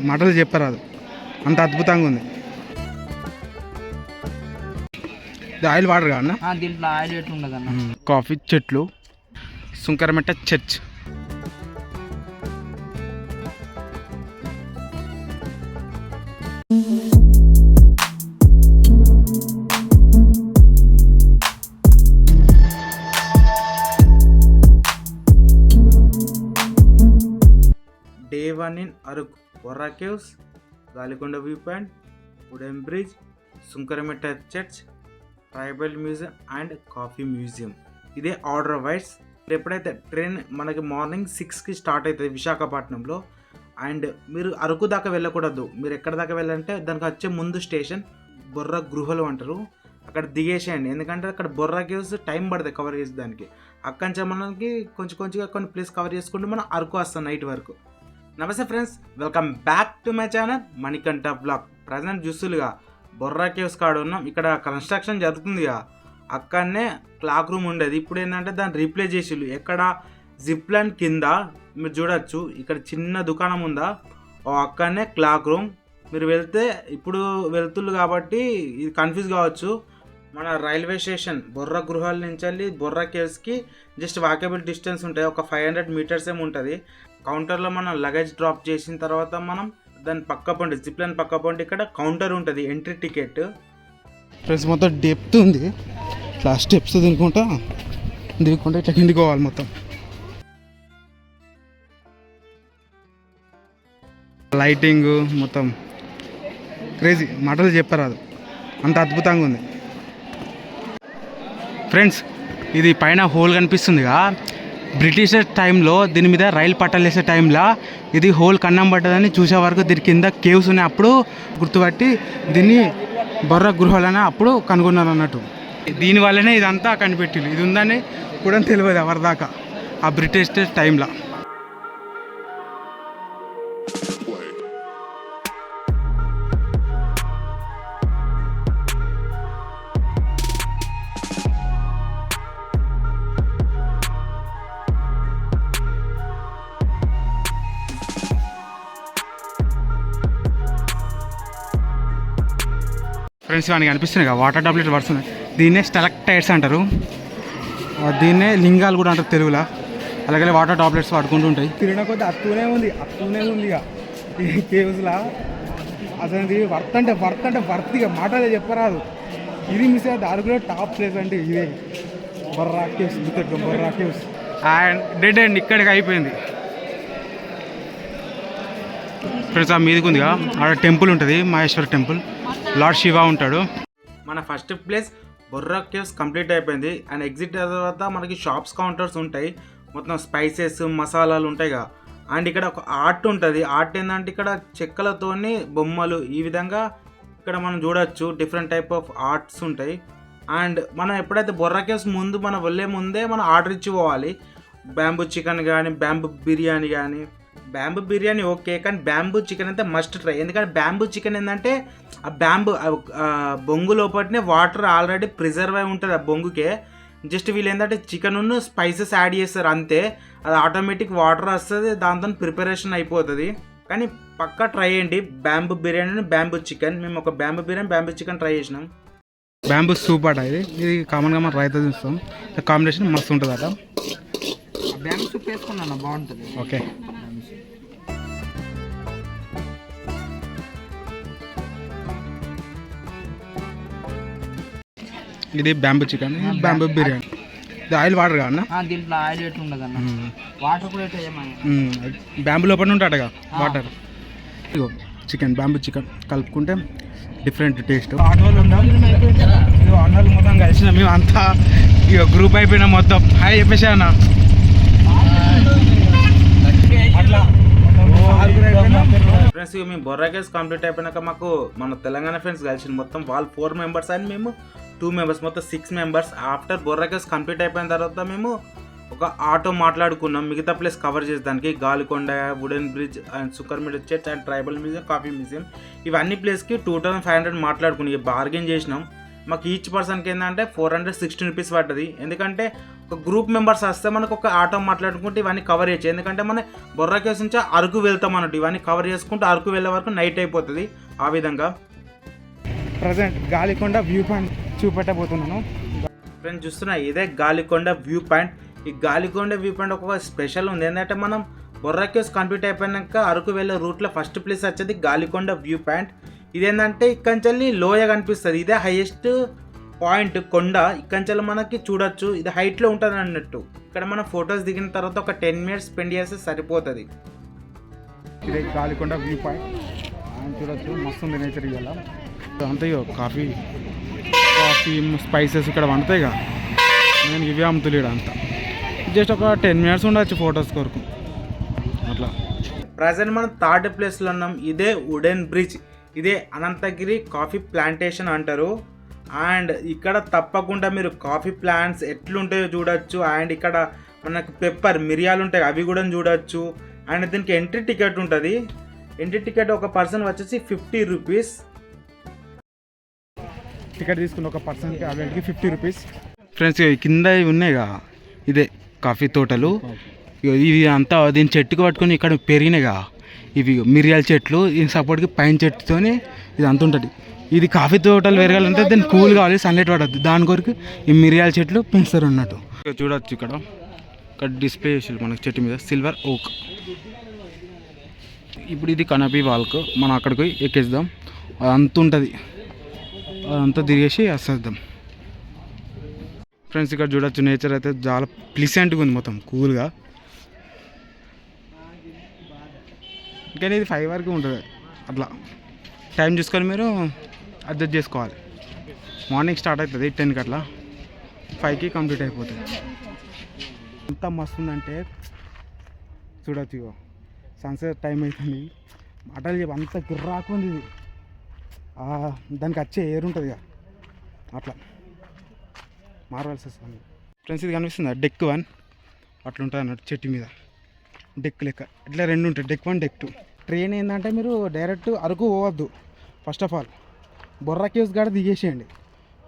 మాటలు చెప్పరాదు, అంత అద్భుతంగా ఉంది. ఇది ఆయిల్ వాటర్ కాదన్నా? దీంట్లో ఆయిల్ పెట్టి ఉండదు అన్న. కాఫీ చెట్లు, Sunkarametta church. Day 1 in Araku, Borra caves, Galikonda view point, wooden bridge, Sunkarametta church, tribal museum and coffee museum. ఇదే ఆర్డర్ వైజ్. ఎప్పుడైతే ట్రైన్ మనకి మార్నింగ్ 6కి స్టార్ట్ అవుతుంది విశాఖపట్నంలో, అండ్ మీరు అరకు దాకా వెళ్ళకూడదు. మీరు ఎక్కడ దాకా వెళ్ళాలంటే దానికి వచ్చే ముందు స్టేషన్ బొర్రా గృహలు అంటారు, అక్కడ దిగేసేయండి. ఎందుకంటే అక్కడ బొర్రా కేవ్స్ టైం పడుతుంది కవర్ చేసేదానికి. అక్కడి నుంచి మనకి కొంచెంగా కొన్ని ప్లేస్ కవర్ చేసుకుంటూ మనం అరకు వస్తాం నైట్ వరకు. నమస్తే friends, welcome back to my channel Manikanta blog. Present చూస్తులుగా బొర్రా కేవ్స్ కాడ ఉన్నాం. ఇక్కడ కన్స్ట్రక్షన్ జరుగుతుందిగా, అక్కడనే క్లాక్ రూమ్ ఉండేది. ఇప్పుడు ఏంటంటే దాన్ని రీప్లేస్ చేసిళ్ళు. ఎక్కడ జిప్ లైన్ కింద మీరు చూడొచ్చు, ఇక్కడ చిన్న దుకాణం ఉందా, అక్కడనే క్లాక్ రూమ్. మీరు వెళ్తే ఇప్పుడు వెళ్తుళ్ళు కాబట్టి ఇది కన్ఫ్యూజ్ కావచ్చు. మన రైల్వే స్టేషన్ బొర్రా గృహాల నుంచి వెళ్ళి బొర్రా కేవ్స్కి జస్ట్ వాకబుల్ డిస్టెన్స్ ఉంటుంది. ఒక 500 మీటర్స్ ఏమి ఉంటుంది. కౌంటర్లో మనం లగేజ్ డ్రాప్ చేసిన తర్వాత మనం దాని పక్క పండి జిప్ లైన్ పక్క పండి ఇక్కడ కౌంటర్ ఉంటుంది, ఎంట్రీ టికెట్. ప్లస్ మొత్తం డెప్త్ ఉంది, ఇట్లా స్టెప్స్ దిగుకుంటా ఇట్లా కిందికి పోవాలి మొత్తం. లైటింగ్ మొత్తం క్రేజీ, మాటలు చెప్పరాదు, అంత అద్భుతంగా ఉంది. ఫ్రెండ్స్, ఇది పైన హోల్ కనిపిస్తుందిగా, బ్రిటిషర్ టైంలో దీని మీద రైలు పట్టాలేసే టైంలో ఇది హోల్ కన్నం పడ్డదని చూసే వరకు దీని కింద కేవ్స్ ఉన్నాయి. అప్పుడు గుర్తుపట్టి దీన్ని బొర్రా గృహాలని అప్పుడు కనుగొన్నారు అన్నట్టు. దీనివల్లనే ఇదంతా కనిపెట్టింది. ఇది ఉందని కూడా తెలియదు ఎవరిదాకా ఆ బ్రిటిష్ టైంలో. ఫ్రెండ్స్, మనకి అనిపిస్తున్నాయి కదా వాటర్ టాబ్లెట్ పడుతున్నాయి. దీన్నే స్టెలక్టైడ్స్ అంటారు, దీన్నే లింగాలు కూడా అంటారు తెలుగులో. అలాగే వాటర్ టాబ్లెట్స్ వాడుకుంటూ ఉంటాయి. తిరిగిన కొద్ది అత్తూనే ఉంది ఇక ఈ కేవ్స్లా. అసలు ఇది వర్త్ అంటే వర్త్ ఇక మాటలే చెప్పరాదు. ఇది మిస్ అయితే అరకులో టాప్ ప్లేస్ అంటే ఇదే బొర్రా కేవ్స్. గుర్తు Borra caves and dead and ఇక్కడికి అయిపోయింది. ఫ్రెండ్స్, ఆ మీదకి ఉందిగా, ఆడ టెంపుల్ ఉంటుంది, మహేశ్వర టెంపుల్, లార్డ్ శివ ఉంటాడు. మన first place Borra caves complete అయిపోయింది. అండ్ ఎగ్జిట్ తర్వాత మనకి షాప్స్ కౌంటర్స్ ఉంటాయి, మొత్తం స్పైసెస్ మసాలాలు ఉంటాయిగా. అండ్ ఇక్కడ ఒక ఆర్ట్ ఉంటుంది. ఆర్ట్ ఏంటంటే ఇక్కడ చెక్కలతోని బొమ్మలు ఈ విధంగా ఇక్కడ మనం చూడొచ్చు. డిఫరెంట్ టైప్ ఆఫ్ ఆర్ట్స్ ఉంటాయి. అండ్ మనం ఎప్పుడైతే బొర్రా కేవ్స్ ముందు మనం వెళ్ళే ముందే మనం ఆర్డర్ ఇచ్చి పోవాలి. బ్యాంబూ చికెన్ కానీ, బ్యాంబూ బిర్యానీ కానీ. బ్యాంబూ బిర్యానీ ఓకే, కానీ బ్యాంబూ చికెన్ అయితే మస్ట్ ట్రై. ఎందుకంటే బ్యాంబూ చికెన్ ఏంటంటే ఆ బ్యాంబూ బొంగు లోపలనే వాటర్ ఆల్రెడీ ప్రిజర్వ్ అయి ఉంటుంది ఆ బొంగుకే. జస్ట్ వీళ్ళు ఏంటంటే చికెన్ స్పైసెస్ యాడ్ చేస్తారు అంతే, అది ఆటోమేటిక్ వాటర్ వస్తుంది, దాంతో ప్రిపరేషన్ అయిపోతుంది. కానీ పక్కా ట్రై చేయండి బ్యాంబూ బిర్యానీ, బ్యాంబూ చికెన్. మేము ఒక bamboo biryani, bamboo chicken try చేసినాం. బ్యాంబూ సూప్ అట ఇది కామన్గా మనం రైతా చూస్తాం. కాంబినేషన్ మస్తు ఉంటుంది అట. బ్యాంబూ సూప్ వేసుకున్నా బాగుంటుంది. ఓకే, ఇది బ్యాంబూ చికెన్, బ్యాంబూ బిర్యానీ. ఇది ఆయిల్ వాటర్ కాదన్నా? దీంట్లో ఆయిల్ పెట్టి ఉండదు అన్న. వాటర్ కూడా బ్యాంబూ లోపల ఉంటాడగా వాటర్. ఇగో చికెన్, బ్యాంబూ చికెన్ కలుపుకుంటే డిఫరెంట్ టేస్ట్. అన్నలు మొత్తం కలిసిన మేము అంతా ఇక గ్రూప్ అయిపోయినా మొత్తం. హాయ్ చెప్పేసి అన్న. అట్లా ఫ్రెండ్స్, ఇక మేము బొర్రా కేవ్స్ కంప్లీట్ అయిపోయినాక మాకు మన తెలంగాణ ఫ్రెండ్స్ కలిసి మొత్తం వాళ్ళు 4 మెంబర్స్ అండ్ మేము 2 మెంబర్స్, మొత్తం 6 members. After Borra caves complete అయిపోయిన తర్వాత మేము ఒక ఆటో మాట్లాడుకున్నాం మిగతా ప్లేస్ కవర్ చేసేదానికి. Galikonda, wooden bridge and Sunkarametta church and tribal museum, coffee museum, ఇవన్నీ ప్లేస్కి 2500 మాట్లాడుకుని బార్గెన్ చేసినాం. మాకు ఈచ్ పర్సన్కి ఏంటంటే 416 రూపీస్ పడ్డది. ఎందుకంటే ఒక గ్రూప్ మెంబర్స్ వస్తే మనకు ఒక ఆటో మాట్లాడుకుంటే ఇవన్నీ కవర్ చేయొచ్చు. ఎందుకంటే మన బొర్రా కేవ్స్ నుంచి అరకు వెళ్తాం అన్నట్టు. ఇవన్నీ కవర్ చేసుకుంటూ అరకు వెళ్ళే వరకు నైట్ అయిపోతుంది. ఆ విధంగా ప్రజెంట్ గాలికొండ వ్యూ పాయింట్ చూపెట్టబోతున్నాను. ఫ్రెండ్స్ చూస్తున్నా ఇదే గాలికొండ వ్యూ పాయింట్. ఈ గాలికొండ వ్యూ పాయింట్ ఒక స్పెషల్ ఉంది. ఏంటంటే మనం బొర్రా కేవ్స్ కంప్లీట్ అయిపోయాక అరకు వెళ్ళే రూట్లో ఫస్ట్ ప్లేస్ వచ్చేది గాలికొండ వ్యూ పాయింట్. ఇదేంటంటే ఇక్కడి లోయ కనిపిస్తుంది. ఇదే హైయెస్ట్ పాయింట్ కొండ. ఇక్కడి మనకి చూడొచ్చు. ఇది హైట్లో ఉంటుంది అన్నట్టు. ఇక్కడ మనం ఫొటోస్ దిగిన తర్వాత ఒక 10 minutes స్పెండ్ చేస్తే సరిపోతుంది. ఇదే గాలికొండ వ్యూ పాయింట్ చూడొచ్చు. మస్తు ఉంది నేచర్. ఇవాళ అంతే కాఫీ స్పైసెస్ ఇక్కడ వండుతాయి కదా, నేను ఇవే అమ్ముతులేడు అంతా. జస్ట్ ఒక 10 minutes ఉండొచ్చు ఫొటోస్ కొరకు అట్లా. ప్రజెంట్ మనం థర్డ్ ప్లేస్లో ఉన్నాం. ఇదే వుడెన్ బ్రిడ్జ్. ఇదే అనంతగిరి కాఫీ ప్లాంటేషన్ అంటారు. అండ్ ఇక్కడ తప్పకుండా మీరు కాఫీ ప్లాంట్స్ ఎట్లుంటాయో చూడొచ్చు. అండ్ ఇక్కడ మనకు మిరియాలు ఉంటాయి, అవి కూడా చూడొచ్చు. అండ్ దీనికి ఎంట్రీ టికెట్ ఉంటుంది. ఎంట్రీ టికెట్ ఒక పర్సన్ వచ్చేసి 50 రూపీస్. టికెట్ తీసుకున్న ఒక పర్సన్కి అవేకి 50 రూపీస్. ఫ్రెండ్స్ కింద ఇవి ఉన్నాయిగా, ఇదే కాఫీ తోటలు. ఇవి అంతా దీని చెట్టుకు పట్టుకొని ఇక్కడ పెరిగినాయిగా ఇవి మిరియాల చెట్లు. దీని సపోర్ట్కి పైన చెట్టుతోనే ఇది అంత ఉంటుంది. ఇది కాఫీ తోటలు పెరగాలంటే దాన్ని కూల్ కావాలి, సన్లైట్ పడద్దు. దాని కొరకు ఈ మిరియాల చెట్లు పెంచుతారు అన్నట్టు. చూడొచ్చు ఇక్కడ డిస్ప్లే చేసి మనకి చెట్టు మీద సిల్వర్ ఓక్. ఇప్పుడు ఇది కనపీ వాల్క్. మనం అక్కడికి ఎక్కేద్దాం. అంత ఉంటుంది, అదంతా తిరిగేసి వస్తాం. ఫ్రెండ్స్ ఇక్కడ చూడొచ్చు నేచర్ అయితే చాలా ప్లీసెంట్గా ఉంది, మొత్తం కూల్గా. కానీ ఇది 5 వరకు ఉంటుంది. అట్లా టైం చూసుకొని మీరు అడ్జస్ట్ చేసుకోవాలి. మార్నింగ్ స్టార్ట్ అవుతుంది 10కి, అట్లా 5కి కంప్లీట్ అయిపోతుంది. ఎంత మస్తు ఉందంటే చూడొచ్చు. ఇగో సన్సెట్ టైం అవుతుంది. మాటలు చెప్పి అంత గిర్రాకు ఉంది ఇది. దానికి వచ్చే ఎయిర్ ఉంటుంది ఇక అట్లా మారవలసి వస్తుంది. ఫ్రెండ్స్ ఇది కనిపిస్తుందా డెక్ 1 అట్లా ఉంటుంది అన్నట్టు చెట్టు మీద డెక్ లెక్క. ఇట్లా 2 ఉంటాయి, డెక్ 1 డెక్ 2. ట్రైన్ ఏంటంటే మీరు డైరెక్ట్ అరకు పోవద్దు. First of all Borra caves కాడ దిగేసేయండి.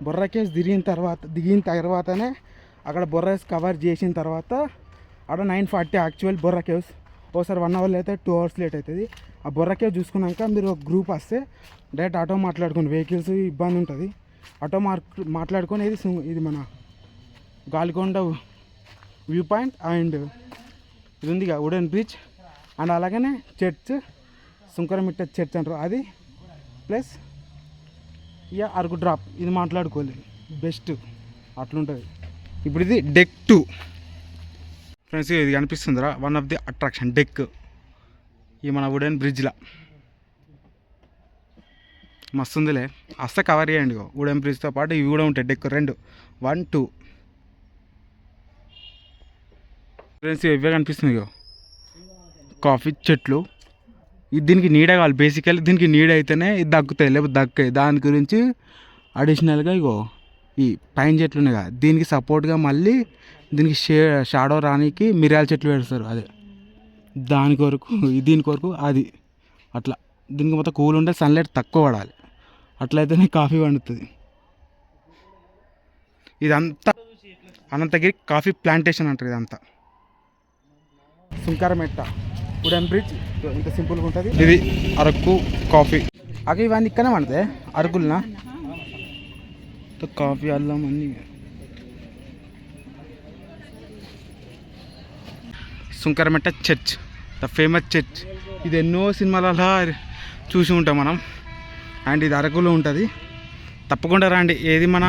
బొర్రా కేవ్స్ దిగిన తర్వాతనే అక్కడ బొర్రా కేవ్స్ కవర్ చేసిన తర్వాత అక్కడ 9:40 యాక్చువల్ బొర్రా కేవ్స్. ఓసారి 1 hour లేట్ అయితే 2 hours లేట్ అవుతుంది. ఆ బొర్రా కేవ్స్ చూసుకున్నాక మీరు ఒక గ్రూప్ వస్తే డైరెక్ట్ ఆటో మాట్లాడుకోండి. వెహికల్స్ ఇబ్బంది ఉంటుంది. ఆటో మాట్లాడుకొని ఇది మన గాలికొండ వ్యూ పాయింట్ అండ్ ఇది ఉంది వుడెన్ బ్రిడ్జ్ అండ్ అలాగనే చర్చ్ సుంకరమిట్ట చర్చ్ అంటారు అది, ప్లస్ ఇక అరకు డ్రాప్. ఇది మాట్లాడుకోలేదు బెస్ట్ అట్లుంటుంది. ఇప్పుడు ఇది డెక్ 2. ఫ్రెండ్స్ ఇది కనిపిస్తుందిరా, one of the attraction deck. ఈ మన వుడెన్ బ్రిడ్జ్లా మస్తుందిలే. అస్త కవర్ చేయండి. వుడెన్ బ్రిడ్జ్తో పాటు ఇవి కూడా ఉంటాయి డెక్ 2, 1, 2. ఫ్రెండ్స్ ఇవే కనిపిస్తుంది కాఫీ చెట్లు. ఇది దీనికి నీడ కావాలి బేసికల్లీ. దీనికి నీడ అయితేనే ఇది దక్కుతాయి, లేకపోతే దక్కాయి. దాని గురించి అడిషనల్గా ఈ పైన చెట్లు ఉన్నాయి కదా, దీనికి సపోర్ట్గా మళ్ళీ దీనికి షాడో రానికి మిరియాల చెట్లు పెడతారు. అదే దాని కొరకు దీని కొరకు అది అట్లా. దీనికి మొత్తం కూల్ ఉంటే సన్లైట్ తక్కువ పడాలి, అట్లయితేనే కాఫీ వండుతుంది. ఇదంతా అనంతగిరి కాఫీ ప్లాంటేషన్ అంటారు. ఇదంతా సుంకరమెట్ట వుడెన్ బ్రిడ్జ్. ఇంత సింపుల్గా ఉంటుంది. ఇది అరకు కాఫీ. అవి ఇవన్నీ ఇక్కడనే పడతాయి అరకులనా. కాఫీ అల్లం అన్నీ. Sunkarametta church, the famous church. ఇది ఎన్నో సినిమాలలో చూసి ఉంటాం మనం. అండ్ ఇది అరకులో ఉంటుంది. తప్పకుండా రండి. ఏది మన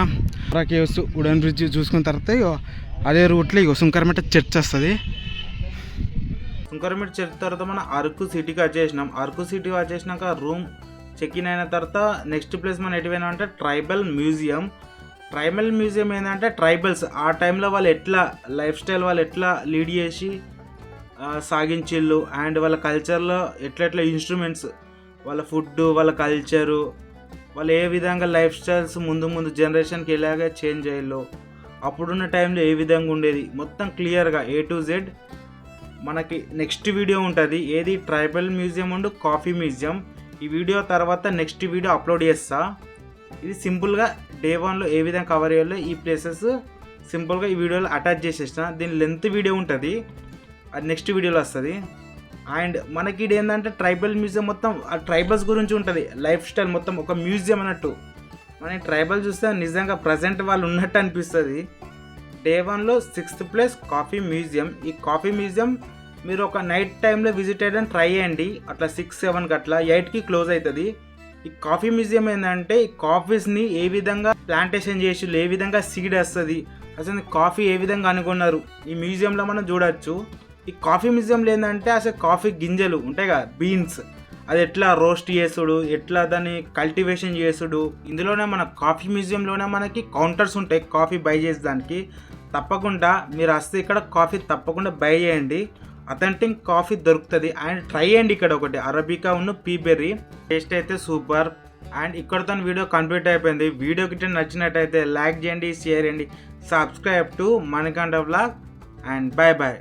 బొర్రా కేవ్స్ వుడెన్ బ్రిడ్జ్ చూసుకున్న తర్వాత అదే రూట్లో సుంకరమెట్ట చర్చ్ వస్తుంది. సుంకరమిట్ట చర్చ్ తర్వాత మనం అరకు సిటీకి వచ్చేసినాం. అరకు సిటీ వచ్చేసినాక రూమ్ చెక్ ఇన్ అయిన తర్వాత నెక్స్ట్ ప్లేస్ మనం ఎటువైనా అంటే ట్రైబల్ మ్యూజియం. ట్రైబల్ మ్యూజియం ఏంటంటే ట్రైబల్స్ ఆ టైంలో వాళ్ళు ఎట్లా లైఫ్ స్టైల్ వాళ్ళు ఎట్లా లీడ్ చేసి సాగించిళ్ళు, అండ్ వాళ్ళ కల్చర్లో ఎట్లా ఇన్స్ట్రుమెంట్స్, వాళ్ళ ఫుడ్, వాళ్ళ కల్చరు, వాళ్ళు ఏ విధంగా లైఫ్ స్టైల్స్ ముందు జనరేషన్కి ఎలాగ చేంజ్ అయ్యాలో, అప్పుడున్న టైంలో ఏ విధంగా ఉండేది మొత్తం క్లియర్గా A to Z మనకి నెక్స్ట్ వీడియో ఉంటుంది. ఏది ట్రైబల్ మ్యూజియం ఉండు కాఫీ మ్యూజియం. ఈ వీడియో తర్వాత నెక్స్ట్ వీడియో అప్లోడ్ చేస్తా. ఇది సింపుల్గా Day 1లో ఏ విధంగా కవర్ చేయాలో ఈ ప్లేసెస్ సింపుల్గా ఈ వీడియోలో అటాచ్ చేసేసిన. దీని లెంత్ వీడియో ఉంటుంది, అది నెక్స్ట్ వీడియోలో వస్తుంది. అండ్ మనకి ఇది ఏంటంటే ట్రైబల్ మ్యూజియం మొత్తం ఆ ట్రైబల్స్ గురించి ఉంటుంది, లైఫ్ స్టైల్ మొత్తం ఒక మ్యూజియం అన్నట్టు. మన ట్రైబల్ చూస్తే నిజంగా ప్రజెంట్ వాళ్ళు ఉన్నట్టు అనిపిస్తుంది. డే 1లో 6th ప్లేస్ కాఫీ మ్యూజియం. ఈ కాఫీ మ్యూజియం మీరు ఒక నైట్ టైంలో విజిట్ చేయడానికి ట్రై చేయండి. అట్లా 6-7కి అట్లా 8కి క్లోజ్ అవుతుంది. ఈ కాఫీ మ్యూజియం ఏంటంటే ఈ కాఫీస్ని ఏ విధంగా ప్లాంటేషన్ చేసి ఏ విధంగా సీడ్ వస్తుంది, అసలు కాఫీ ఏ విధంగా అనుకున్నారు ఈ మ్యూజియంలో మనం చూడవచ్చు. ఈ కాఫీ మ్యూజియంలో ఏంటంటే అసలు కాఫీ గింజలు ఉంటాయి కదా, బీన్స్, అది ఎట్లా రోస్ట్ చేసుడు, ఎట్లా దాన్ని కల్టివేషన్ చేసుడు. ఇందులోనే మన కాఫీ మ్యూజియంలోనే మనకి కౌంటర్స్ ఉంటాయి కాఫీ బై చేసేదానికి. తప్పకుండా మీరు వస్తే ఇక్కడ కాఫీ తప్పకుండా బై చేయండి, అథెంటిక్ కాఫీ దొరుకుతుంది. అండ్ ట్రై చేయండి ఇక్కడ ఒకటి అరబికా ఉన్న పీబెర్రీ, టేస్ట్ అయితే సూపర్. అండ్ ఇక్కడతో వీడియో కంప్లీట్ అయిపోయింది. వీడియో గిట్ట నచ్చినట్టయితే లైక్ చేయండి, షేర్ చేయండి, subscribe to Manikanta vlog. And bye bye.